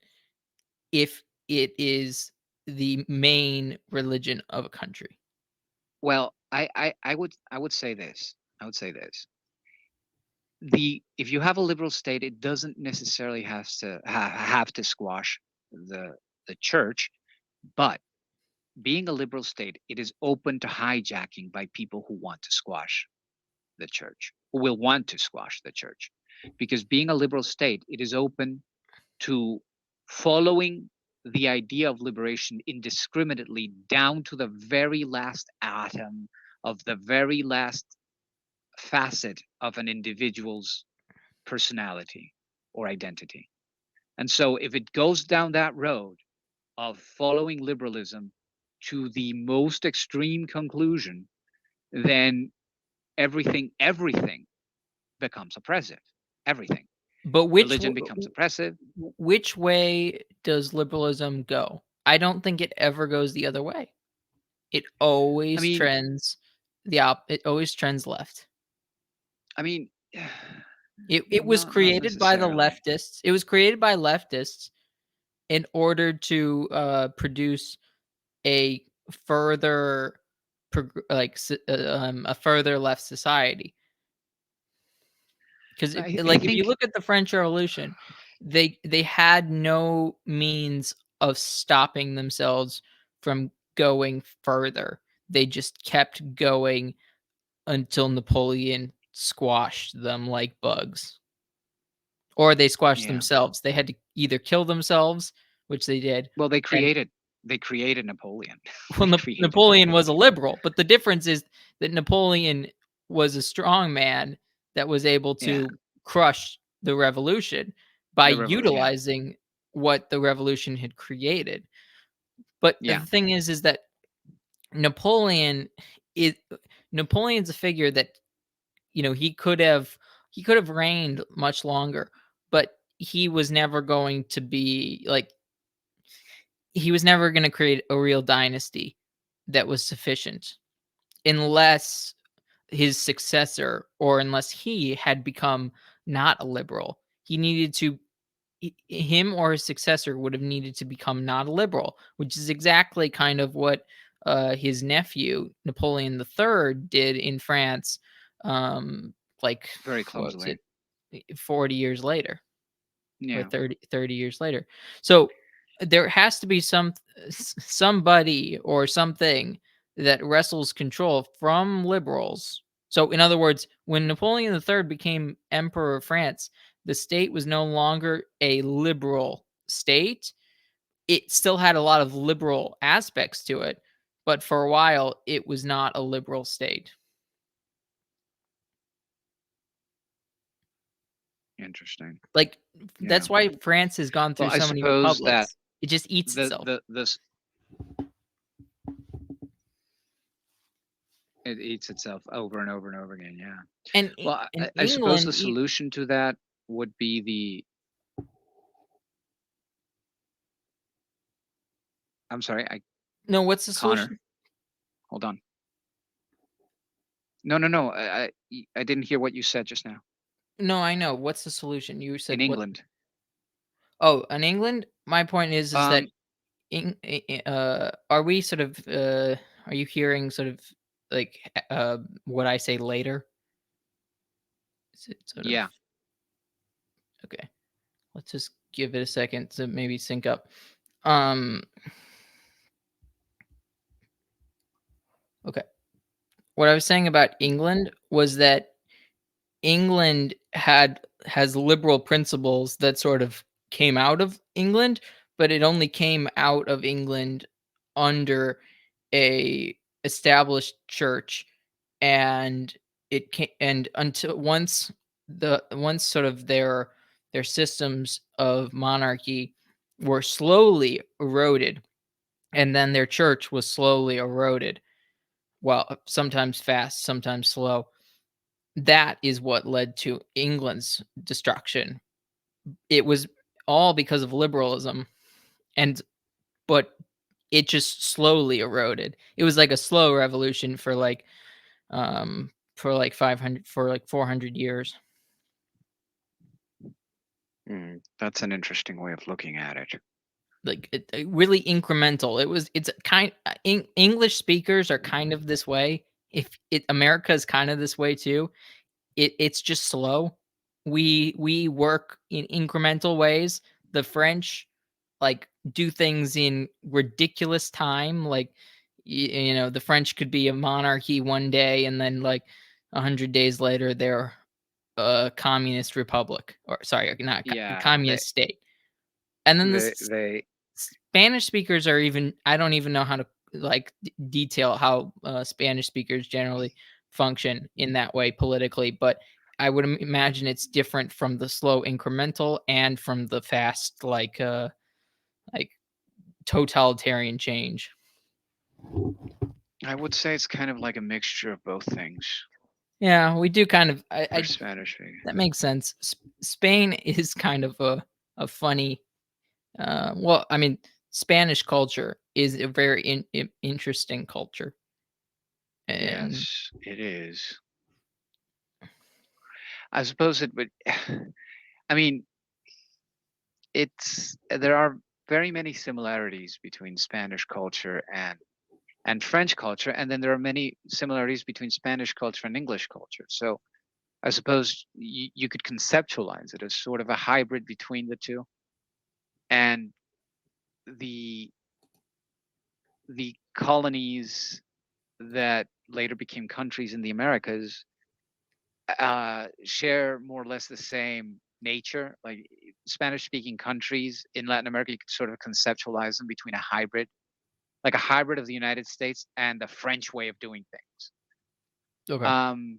if it is the main religion of a country. well. I would say this. I would say this. If you have a liberal state, it doesn't necessarily have to squash the church, but being a liberal state, it is open to hijacking by people who want to squash the church, who will want to squash the church, because being a liberal state, it is open to following the idea of liberation indiscriminately down to the very last atom of the very last facet of an individual's personality or identity. And so if it goes down that road of following liberalism to the most extreme conclusion, then everything becomes oppressive. Everything. But Religion becomes oppressive. which way does liberalism go? I don't think it ever goes the other way. It I always mean, trends it always trends left. I mean, It was not created by the necessarily. leftists. It was created by leftists in order to produce a further a further left society. Because I like if you think look at the French Revolution, they had no means of stopping themselves from going further. They just kept going until Napoleon squashed them like bugs, or they squashed yeah. themselves. They had to either kill themselves, which they did, Well, and they created Napoleon. well, They created Napoleon was a Napoleon. liberal, but the difference is that Napoleon was a strong man that was able Yeah, to crush the revolution by the revolution. Yeah, utilizing what the revolution had created. But the yeah, thing is that Napoleon is Napoleon's a figure that he could have reigned much longer, but he was never going to be like he was never going to create a real dynasty that was sufficient unless his successor or unless he had become not a liberal. He needed to him or his successor would have needed to become not a liberal, which is exactly kind of what his nephew Napoleon III did in France. Like very what was clumsily. it, 40 years later or Yeah, 30 years later. So there has to be somebody or something that wrestles control from liberals. So in other words, when Napoleon III became emperor of France, the state was no longer a liberal state. It still had a lot of liberal aspects to it, but for a while it was not a liberal state. interesting. Like Yeah. that's why France has gone Well, through I so many suppose that republics. It just eats the itself. the this it eats itself over and over and over again. Yeah. And Well, in I suppose England, the solution to that would be the. I'm sorry, no, what's the Connor. solution? Hold on. No, no, no. I didn't hear what you said just now. No, I know. What's the solution? You In said what? England. Oh, in England, my point is that Um. are we sort of are you hearing sort of like what I say later? Is it sort of Yeah. okay? Let's just give it a second to maybe sync up. Um, okay. What I was saying about England was that England has liberal principles that sort of came out of England, but it only came out of England under a established church, and it can and until once sort of their systems of monarchy were slowly eroded, and then their church was slowly eroded, well, sometimes fast, sometimes slow. That is what led to England's destruction. It was all because of liberalism, and but it just slowly eroded. It was like a slow revolution for like 500 for like 400 years. That's an interesting way of looking at it. Like really incremental. It's kind English speakers are kind of this way. If it America is kind of this way too. It's just slow. We work in incremental ways. The French like do things in ridiculous time. Like the French could be a monarchy one day, and then like 100 days later they're a communist republic, or sorry, not Yeah, communist state. And then this they Spanish speakers are even I don't even know how to like detail how Spanish speakers generally function in that way politically, but I would imagine it's different from the slow incremental and from the fast like totalitarian change. I would say it's kind of like a mixture of both things Yeah, we do kind of for Spanish. that makes sense. Spain is kind of a funny well, I mean, Spanish culture is a very interesting culture. And Yes, it is. I suppose it would. I mean, there are very many similarities between Spanish culture and French culture, and then there are many similarities between Spanish culture and English culture. So I suppose you could conceptualize it as sort of a hybrid between the two. And the the colonies that later became countries in the Americas share more or less the same nature. Like Spanish-speaking countries in Latin America, you could sort of conceptualize them between a hybrid, like a hybrid of the United States and the French way of doing things. okay. Um,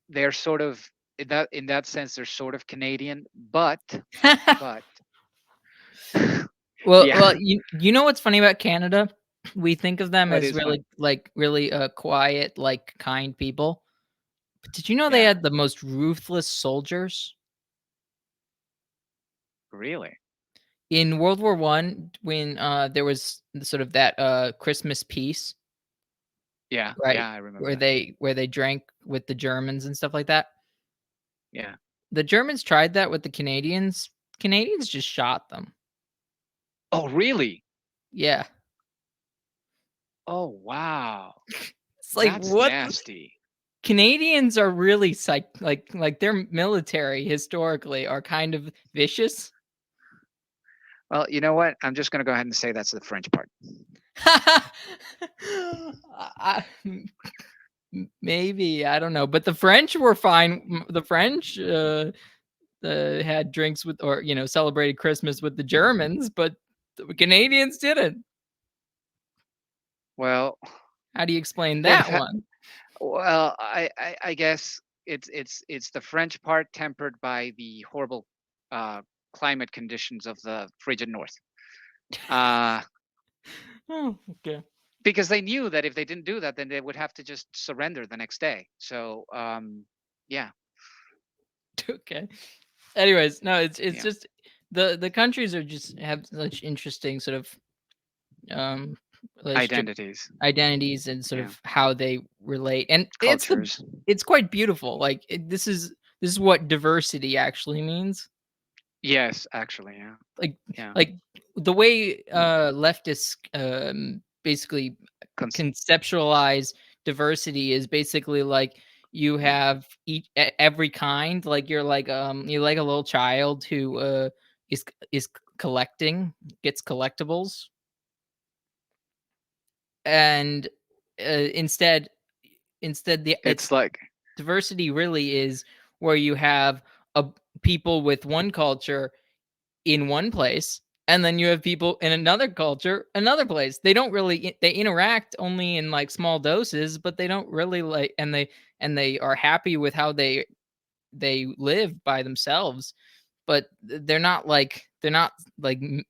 they're sort of in that sense, they're sort of Canadian, but Well, yeah, well, you know what's funny about Canada? We think of them what as is fun? really quiet, like kind people. But did you know they Yeah, had the most ruthless soldiers really. in World War One when there was sort of that Christmas peace, Yeah, right? yeah, I remember that. Where they drank with the Germans and stuff like that. Yeah. The Germans tried that with the Canadians. Canadians just shot them. Oh, really? Yeah. Oh, wow. It's like That's what nasty. Canadians are really like their military historically are kind of vicious. Well, you know what? I'm just going to go ahead and say that's the French part. I, maybe I don't know, but the French were fine. The French had drinks with, or celebrated Christmas with the Germans, but the Canadians didn't. Well, How do you explain they've that had, one? well, I guess it's the French part tempered by the horrible uh, climate conditions of the frigid north. Uh, Oh, okay. because they knew that if they didn't do that, then they would have to just surrender the next day. So, yeah, Okay. Anyways, no, it's yeah, just the countries are just have such interesting sort of um relationship identities, identities and sort yeah, of how they relate, and cultures. it's quite beautiful. Like this is what diversity actually means. Yes, actually, yeah, Like yeah. like the way leftists basically Cons- conceptualize diversity is basically like you have every kind, like you're like a little child who is collecting, gets collectibles, and instead it's it's like diversity really is where you have a people with one culture in one place, And then you have people in another culture, another place. They don't really they interact only in like small doses, but they don't really like and they are happy with how they live by themselves, but they're not like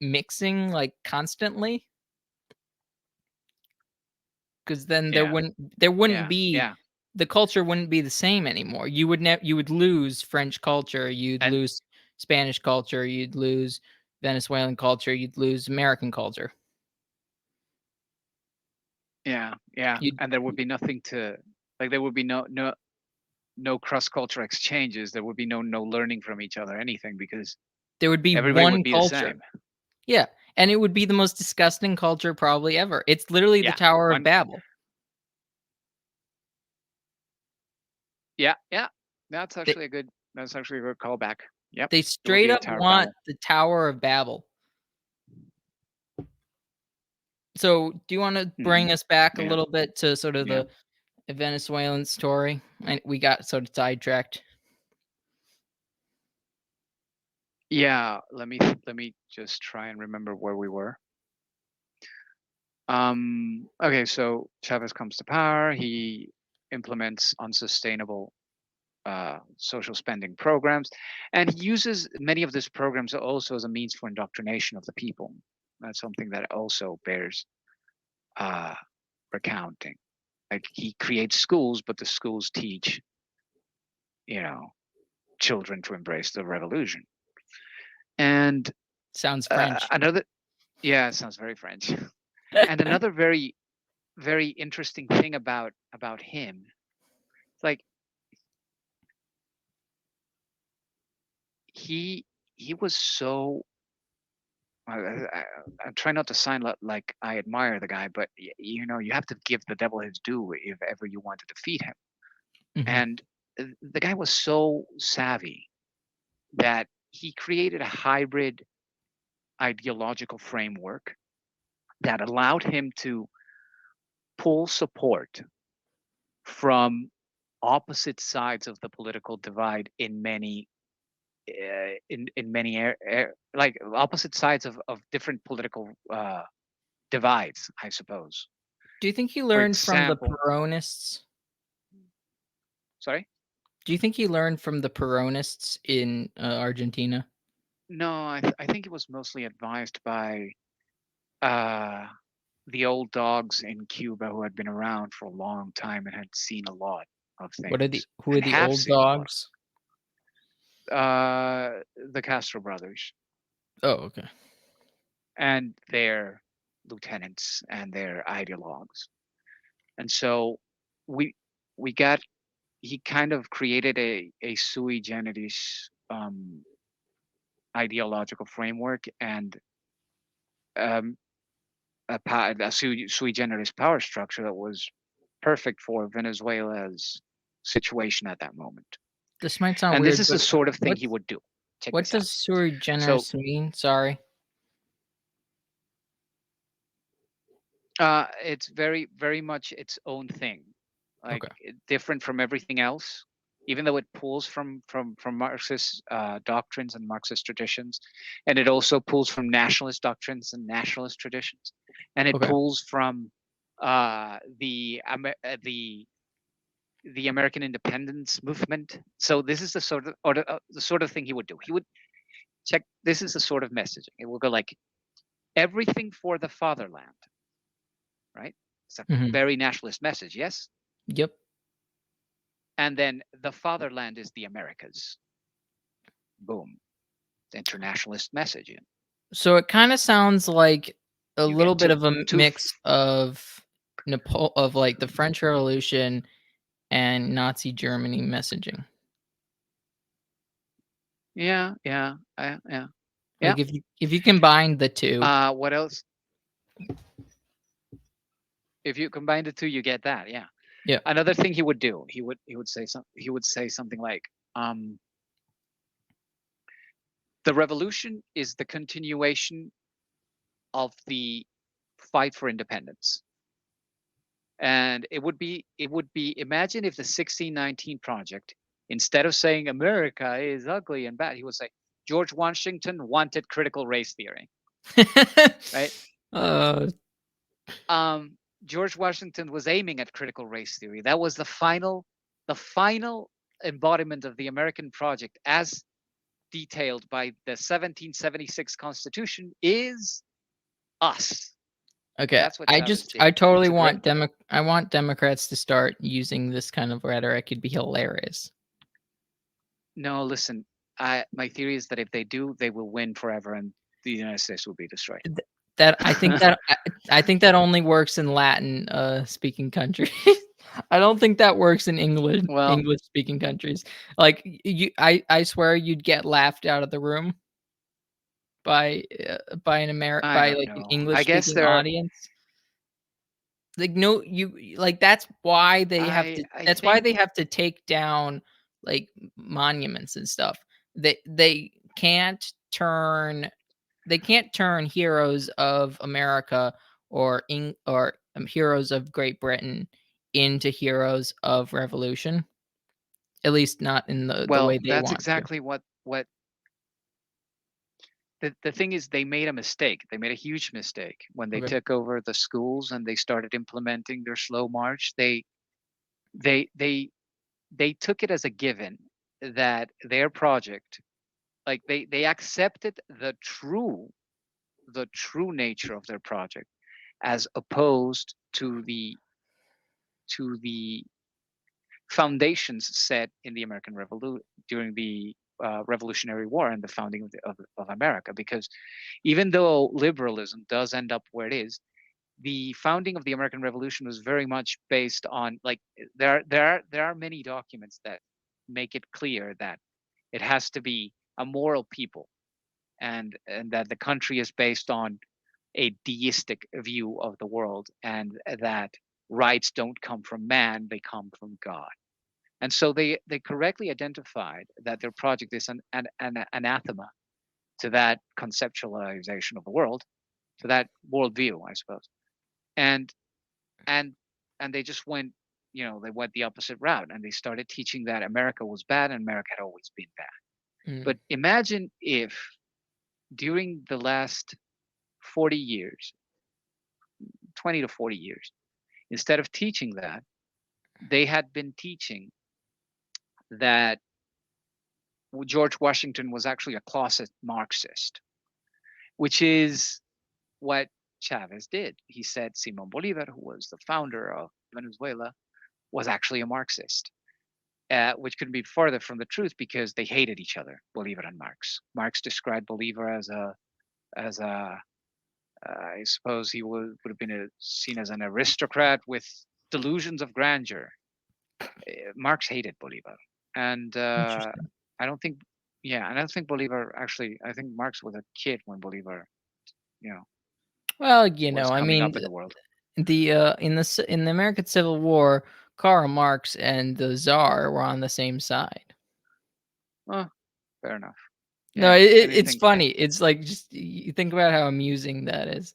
mixing like constantly, because then Yeah, there wouldn't yeah, be yeah. the culture wouldn't be the same anymore. You would lose French culture, you'd And lose Spanish culture, you'd lose Venezuelan culture, you'd lose American culture. yeah, yeah. You'd And there would be nothing to like. There would be no cross culture exchanges. There would be no learning from each other, anything, because there would be everybody would one be the culture. same. Yeah, and it would be the most disgusting culture probably ever. It's literally the Yeah, Tower of one. Babel. Yeah, yeah. That's They actually a good. That's actually a good callback. Yep, they it would straight be the up Tower of want Babel. the Tower of Babel. So, do you wanna Hmm. bring us back a Yeah, little bit to sort of yeah, the Venezuelan story? And we got sort of sidetracked. yeah. Let me just try and remember where we were. Okay, so Chavez comes to power. He implements unsustainable social spending programs, and he uses many of these programs also as a means for indoctrination of the people. That's something that also bears uh, recounting. Like, he creates schools, but the schools teach, you know, children to embrace the revolution. And Sounds French. another, yeah, it sounds very French. And another very interesting thing about him, it's like he he was so. I try not to sound like I admire the guy, but you have to give the devil his due if ever you want to defeat him. Mhm. And the guy was so savvy that he created a hybrid ideological framework that allowed him to pull support from opposite sides of the political divide in many in many like opposite sides of different political divides, I suppose. Do you think he For learned from the example, Peronists? sorry. Do you think he learned from the Peronists in, Argentina? No, I think it was mostly advised by uh, the old dogs in Cuba who had been around for a long time and had seen a lot of What are the things who are and the have old seen a lot. dogs? The Castro brothers Oh, okay. and their lieutenants and their ideologues. And so we we got he kind of created a sui generis ideological framework and um, a sui generis power structure that was perfect for Venezuela's situation at that moment. This might sound And this weird, is the but sort of thing he what's would do. Check what this out. does sui So generis mean? Sorry. it's very much its own thing, like Okay. different from everything else. Even though it pulls from Marxist doctrines and Marxist traditions, and it also pulls from nationalist doctrines and nationalist traditions, and it Okay. pulls from uh, the the American independence movement. So this is the sort of the sort of thing he would do. He would check. This is the sort of messaging. It will go like everything for the fatherland, right? It's a Mhm. very nationalist message, yes. Yep. And then the fatherland is the Americas. Boom, internationalist messaging. So it kinda sounds like a You little get bit of a two. mix of like the French Revolution and Nazi Germany messaging. Yeah, yeah, yeah, yeah. Like if you combine the 2. What else? If you combine the two, you get that. Yeah. Yeah. Another thing he would do, he would say something like, um, "The revolution is the continuation of the fight for independence." And it would be imagine if the 1619 project, instead of saying America is ugly and bad, he would say George Washington wanted critical race theory. right? Uh, Um, George Washington was aiming at critical race theory. That was the final embodiment of the American project, as detailed by the 1776 Constitution, is us. okay, That's what Chavez I did. totally It's a great. want I want Democrats to start using this kind of rhetoric. It'd be hilarious. No, listen. My theory is that if they do, they will win forever, and the United States will be destroyed. Th that I think that only works in Latin, speaking countries. I don't think that works in Well, English speaking countries. Like, I swear you'd get laughed out of the room by I by, don't like, an know. English I guess speaking there. audience. Like, no, like, that's why they have to I that's why think. they have to take down, like, monuments and stuff. They can't turn heroes of America or heroes of Great Britain into heroes of revolution, at least not in the Well, way they that's want to. exactly what the thing is. They made a mistake. They made a huge mistake when they Okay. took over the schools and they started implementing their slow march. They they they took it as a given that their project, like they accepted the true nature of their project, as opposed to the foundations set in the American Revolution during the Revolutionary War and the founding of America. Because even though liberalism does end up where it is, the founding of the American Revolution was very much based on, like, there are many documents that make it clear that it has to be a moral people, and that the country is based on a deistic view of the world, and that rights don't come from man, they come from God. And so they correctly identified that their project is an anathema to that conceptualization of the world, to that worldview, I suppose. And and and they just went, they went the opposite route, and they started teaching that America was bad and America had always been bad. Mm. But imagine if during the last 40 years, 20 to 40 years, instead of teaching that, they had been teaching that George Washington was actually a closet Marxist, which is what Chavez did. He said Simon Bolivar, who was the founder of Venezuela, was actually a Marxist, which couldn't be further from the truth, because they hated each other, Bolivar and Marx. Marx described Bolivar as a I suppose he would have been seen as an aristocrat with delusions of grandeur. Marx hated Bolivar, and Interesting. I don't think, yeah, and I don't think Bolivar actually. I think Marx was a kid when Bolivar, you know, Well, was I coming mean, up in the world. in the American Civil War, Karl Marx and the Czar were on the same side. Oh, fair enough. No, Yeah, it's anything. funny. It's like, just you think about how amusing that is.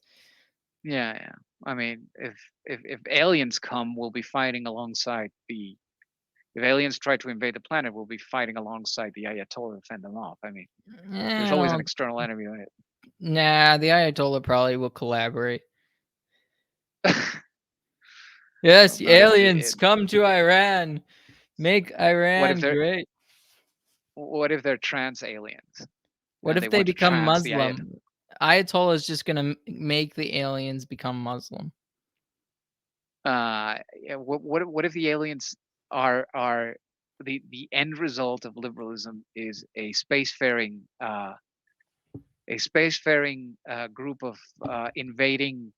Yeah, yeah. I mean, if aliens come, we'll be fighting alongside the. If aliens try to invade the planet, we'll be fighting alongside the Ayatollah to fend them off. I mean, there's I always an don't. external enemy on Nah, the Ayatollah probably will collaborate. it. Yes, Well, not if aliens, come to Iran. Make what if Iran they're great. what if they're trans aliens What and they if they want to become trans the Ayatollah? Muslim? Ayatollah is just gonna make the aliens become Muslim. Yeah, what if the aliens are the end result of liberalism is a spacefaring group of invading,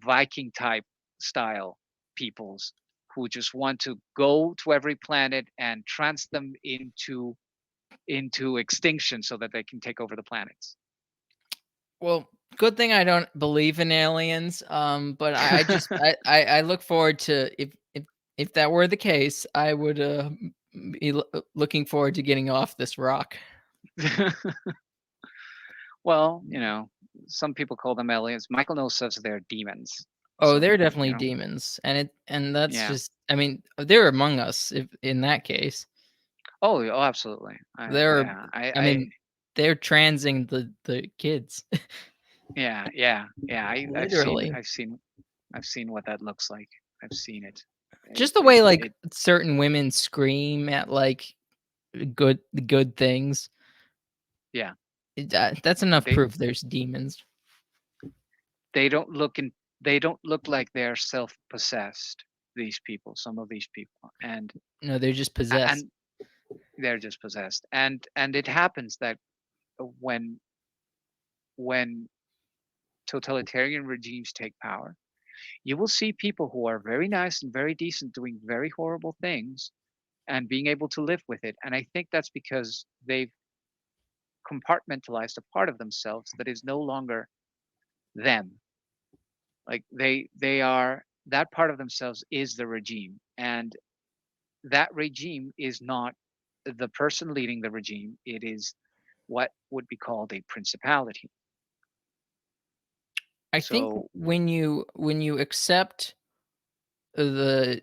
Viking type style peoples, who just want to go to every planet and trance them into extinction so that they can take over the planets. Well, good thing I don't believe in aliens. But I just I look forward to, if that were the case, I would be looking forward to getting off this rock. Well, some people call them aliens. Michael Knowles says they're demons. Oh, So, they're definitely demons, and that's yeah. just, I mean, they're among us. If in that case, Oh, absolutely. they're, Yeah. I, I I mean, they're transing the kids. Yeah. Literally. I've seen what that looks like. I've seen it. Just the way, like, It certain women scream at, like, good things. yeah. That's enough They proof there's demons. they don't look in they don't look like they're self-possessed, these people, some of these people. No, they're just possessed. And they're just possessed. And it happens that when when totalitarian regimes take power, you will see people who are very nice and very decent doing very horrible things and being able to live with it. And I think that's because they've compartmentalized a part of themselves that is no longer them. Like they are that part of themselves is the regime, and that regime is not the person leading the regime. It is what would be called a principality. I think So when you accept the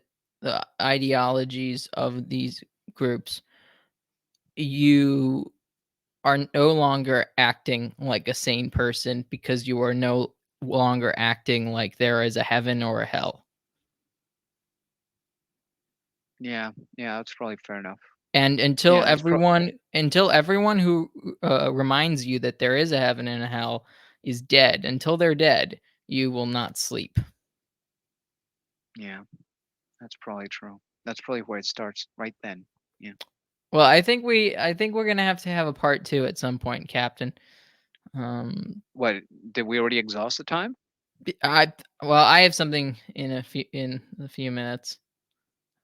ideologies of these groups, you are no longer acting like a sane person because you are no longer acting like there is a heaven or a hell. yeah, yeah, that's probably fair enough. And Yeah, that's pro until everyone who reminds you that there is a heaven and a hell is dead, until they're dead, you will not sleep. yeah, that's probably true. That's probably where it starts right then. Yeah. Well, I think we're gonna have to have a part two at some point, Captain. Um, What, did we already exhaust the time? I well, I have something in a few minutes.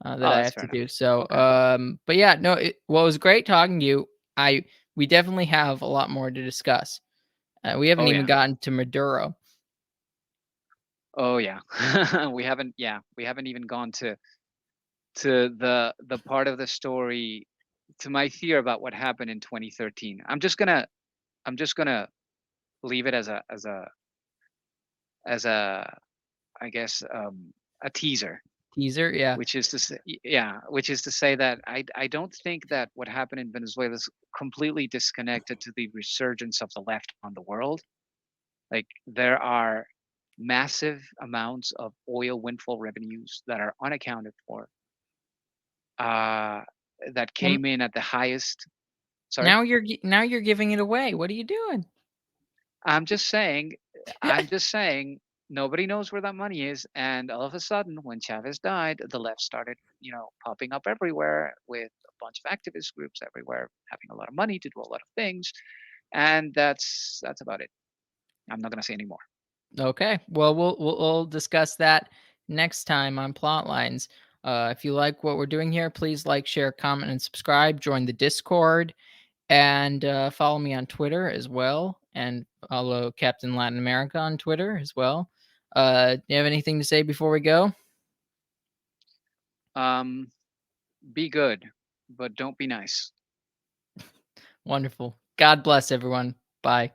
That Oh, I that's have fair to enough. do. So, Okay. but yeah, no, well, it was great talking to you. We definitely have a lot more to discuss. We haven't Oh even yeah. gotten to Maduro. Oh yeah. We haven't even gone to the part of the story, to my fear about what happened in 2013. I'm just gonna leave it as a I guess a teaser, Teaser, yeah. which is to say, yeah, which is to say that I don't think that what happened in Venezuela is completely disconnected to the resurgence of the left on the world. Like there are massive amounts of oil windfall revenues that are unaccounted for, uh, that Well, came in at the highest. Sorry, now you're giving it away. What are you doing? I'm just saying, I'm just saying, nobody knows where that money is. And all of a sudden, when Chavez died, the left started, popping up everywhere with a bunch of activist groups everywhere, having a lot of money to do a lot of things. And that's about it. I'm not gonna say anymore. Okay. Well, we'll discuss that next time on Plotlines. If you like what we're doing here, please like, share, comment, and subscribe. Join the Discord and follow me on Twitter as well, and follow Captain Latin America on Twitter as well. Do you have anything to say before we go? Um, be good, but don't be nice. Wonderful. God bless everyone. Bye.